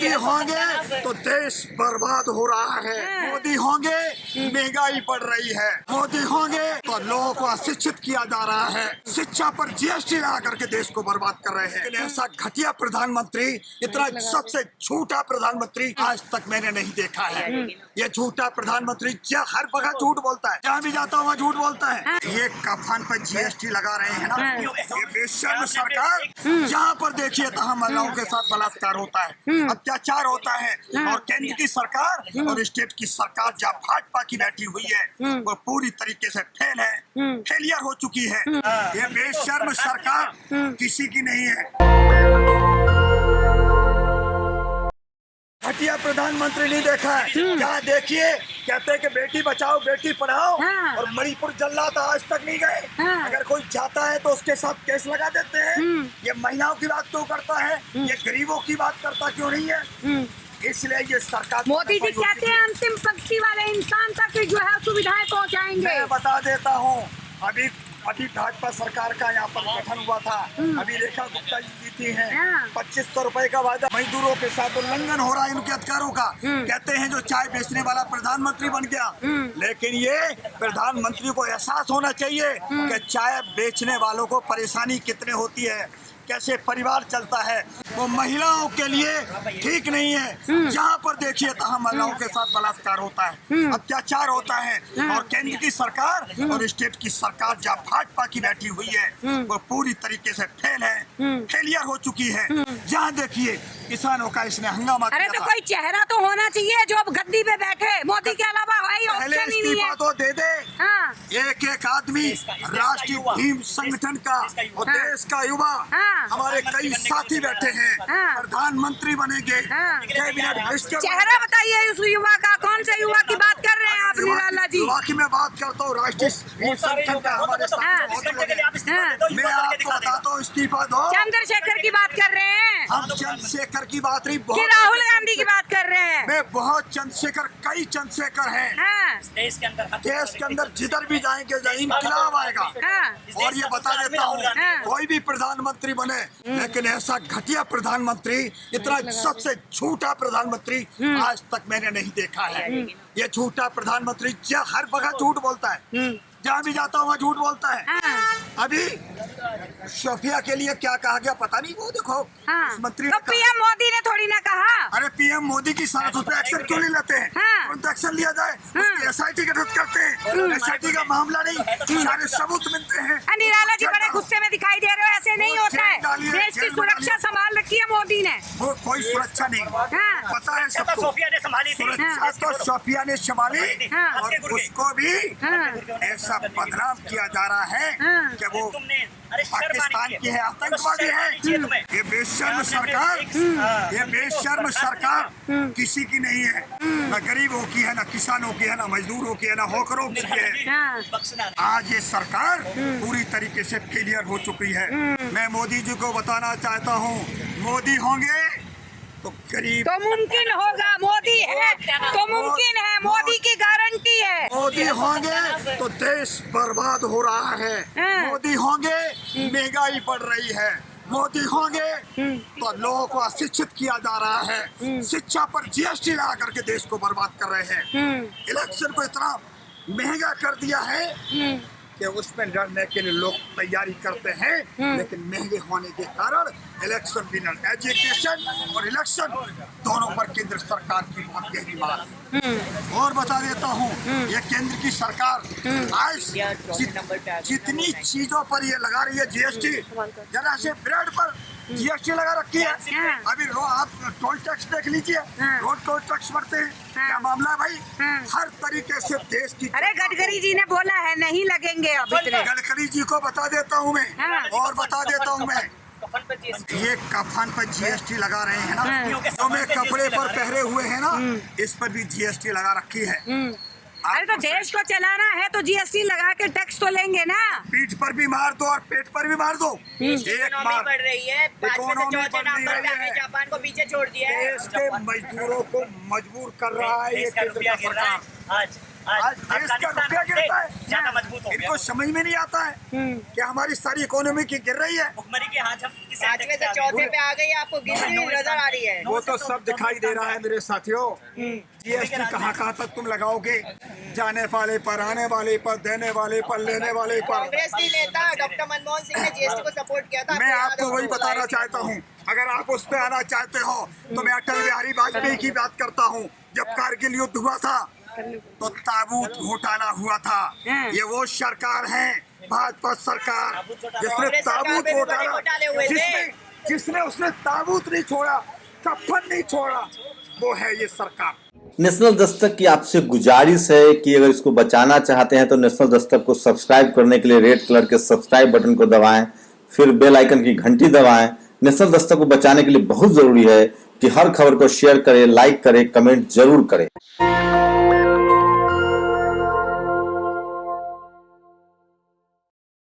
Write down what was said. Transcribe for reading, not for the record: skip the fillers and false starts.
मोदी होंगे तो देश बर्बाद हो रहा है। मोदी होंगे महंगाई बढ़ रही है। मोदी होंगे तो लोगों को अशिक्षित किया जा रहा है। शिक्षा पर जीएसटी लगा करके देश को बर्बाद कर रहे हैं। लेकिन ऐसा घटिया प्रधानमंत्री, इतना सबसे झूठा प्रधानमंत्री आज तक मैंने नहीं देखा है। ये झूठा प्रधानमंत्री हर जगह झूठ बोलता है, जहाँ भी जाता है वहाँ झूठ बोलता है। ये कफन पर जीएसटी लगा रहे हैं ना, ये बेशर्म सरकार। जहाँ पर देखिए तहाँ महिलाओं के साथ बलात्कार होता है, अत्याचार होता है। और केंद्र की सरकार और स्टेट की सरकार जहाँ भाजपा की बैठी हुई है वो पूरी तरीके से फेल है, फेलियर हो चुकी है। ये बेशर्म सरकार किसी की नहीं है। घटिया प्रधानमंत्री नहीं देखा है। जहाँ देखिए कहते हैं कि बेटी बचाओ बेटी पढ़ाओ, और मणिपुर जल रहा था, आज तक नहीं गए। अगर कोई जाता है तो उसके साथ केस लगा देते हैं। ये महिलाओं की बात क्यों करता है, ये गरीबों की बात करता क्यों नहीं है? इसलिए ये सरकार, मोदी जी कहते हैं अंतिम पंक्ति वाले इंसान तक जो है सुविधाएं पहुंचाएंगे। मैं बता देता हूँ, अभी भाजपा सरकार का यहाँ पर गठन हुआ था। अभी रेखा गुप्ता जी जीती हैं। 2500 रुपए का वादा मजदूरों के साथ उल्लंघन हो रहा है इनके अधिकारों का। कहते हैं जो चाय बेचने वाला प्रधानमंत्री बन गया। लेकिन ये प्रधानमंत्री को एहसास होना चाहिए कि चाय बेचने वालों को परेशानी कितने होती है, कैसे परिवार चलता है। वो महिलाओं के लिए ठीक नहीं है। जहाँ पर देखिए तहाँ महिलाओं के साथ बलात्कार होता है, अत्याचार होता है। और केंद्र की सरकार और स्टेट की सरकार जहाँ भाजपा की बैठी हुई है वो पूरी तरीके से फेल है, फेलियर हो चुकी है। जहाँ देखिए किसानों का इसने हंगामा किया। अरे तो कोई चेहरा तो होना चाहिए जो अब गद्दी पे बैठे, मोदी के अलावा भाई पहले ऑप्शन ही नहीं है। इस्तीफा तो दे दे। एक एक आदमी राष्ट्रीय भीम संगठन का और देश का युवा, हमारे कई साथी बैठे हैं, प्रधानमंत्री बनेंगे। चेहरा बताइए उस युवा का, कौन से युवा की बात कर रहे हैं आप निराला जी? युवा की मैं बात करता हूँ, राष्ट्रीय भीम संगठन का हमारे साथ। मैं आपको बताता हूँ, इस्तीफा दो। चंद्रशेखर की बात कर रहे हैं हम, चंद्रशेखर की बात नहीं, बहुत राहुल गांधी की बात कर रहे हैं। मैं बहुत चंद्रशेखर, कई चंद्रशेखर हैं देश के अंदर। जिधर भी जाएंगे इंकलाब आएगा। और ये बता देता हूँ, कोई भी प्रधानमंत्री बने, लेकिन ऐसा घटिया प्रधानमंत्री, इतना सबसे झूठा प्रधानमंत्री आज तक मैंने नहीं देखा है। ये झूठा प्रधानमंत्री हर जगह झूठ बोलता है, जहाँ भी जाता हूँ वहाँ झूठ बोलता है। अभी शोफिया के लिए क्या कहा गया पता नहीं, वो देखो मंत्री तो पीएम मोदी ने थोड़ी ना कहा। अरे पीएम मोदी की साथ उस पर एक्शन क्यों नहीं लेते हैं? तुरंत एक्शन लिया जाए। एसआईटी गठित करते हैं, एसआईटी का मामला नहीं, सारे सबूत मिलते हैं। निराला जी बड़े गुस्से में दिखाई दे रहे हो, ऐसे नहीं होता है। देश की सुरक्षा संभाल रखी है मोदी ने। वो कोई सुरक्षा नहीं, पता है सबको। सोफिया ने संभाली थी, सुरक्षा तो सोफिया ने संभाली, और उसको भी ऐसा बदनाम किया जा रहा है कि वो पाकिस्तान की है, आतंकवादी है। ये बेशर्म सरकार, ये बेशर्म सरकार किसी की नहीं है। न गरीबों की है, न किसानों की है, न मजदूरों की है, न होकरों की है। आज ये सरकार पूरी तरीके से फेलियर हो चुकी है। मैं मोदी जी को बताना चाहता हूँ, मोदी होंगे तो गरीब तो मुमकिन होगा, मोदी है तो मुमकिन है, मोदी की गारंटी है। मोदी होंगे तो देश बर्बाद हो रहा है। मोदी होंगे महंगाई बढ़ रही है। मोदी होंगे तो लोगों को अशिक्षित किया जा रहा है। शिक्षा पर जीएसटी लगा करके देश को बर्बाद कर रहे हैं। इलेक्शन को इतना महंगा कर दिया है कि उसमें लड़ने के लिए लोग तैयारी करते हैं, लेकिन महंगे होने के कारण इलेक्शन विनर, एजुकेशन और इलेक्शन दोनों पर केंद्र सरकार की बहुत गहरी मार। और बता देता हूँ, ये केंद्र की सरकार आज जितनी चीजों पर ये लगा रही है जीएसटी, जरा से ब्रेड पर जीएसटी लगा रखी है। अभी आप टोल टैक्स देख लीजिए, रोड टोल टैक्स बढ़ते हैं। क्या मामला है भाई? हर तरीके से देश की। अरे गडकरी जी ने बोला है नहीं लगेंगे अब इतने। गडकरी जी को बता देता हूँ मैं, और बता देता हूँ मैं, ये कफन पर जीएसटी लगा रहे हैं ना, जो मैं कपड़े पर पहरे हुए हैं ना, इस पर भी जीएसटी लगा रखी है। अरे तो देश को चलाना है तो जीएसटी लगा के टैक्स तो लेंगे ना। पीठ पर भी मार दो और पेट पर भी मार दो। एक मार बढ़ रही है, इकोनॉमी बढ़ रही है, जापान को पीछे छोड़ दिया है। देश के मजदूरों को मजबूर कर रहा है ये केंद्र का सरकार। आज देश का रुपया गिरता है, ज्यादा मजबूत हो गया। इनको समझ में नहीं आता है कि हमारी सारी इकोनॉमी की गिर रही है। भुखमरी के हाथ हम पांचवे से चौथे पे आ गई, आपको गिरती हुई नजर आ रही है। वो तो सब दिखाई दे रहा है मेरे साथियों। जीएसटी कहाँ तक तुम लगाओगे? जाने वाले पर, आने वाले पर, देने वाले पर, लेने वाले पर। कांग्रेस की नेता डॉक्टर मनमोहन सिंह ने जीएसटी को सपोर्ट किया था। मैं आपको वही बताना चाहता हूँ, अगर आप उस पे आना चाहते हो तो मैं अटल बिहारी वाजपेयी की बात करता हूँ। जब कारगिल युद्ध हुआ था तो ताबूत घोटाला हुआ था। ये वो सरकार है, भाजपा सरकार, जिसने ताबूत घोटाला, जिसने उसने ताबूत नहीं छोड़ा, कफन नहीं छोड़ा, वो है ये सरकार। नेशनल दस्तक की आपसे गुजारिश है कि अगर इसको बचाना चाहते हैं तो नेशनल दस्तक को सब्सक्राइब करने के लिए रेड कलर के सब्सक्राइब बटन को दबाएं, फिर बेल आइकन की घंटी दबाएं। नेशनल दस्तक को बचाने के लिए बहुत जरूरी है कि हर खबर को शेयर करें, लाइक करें, कमेंट जरूर करें।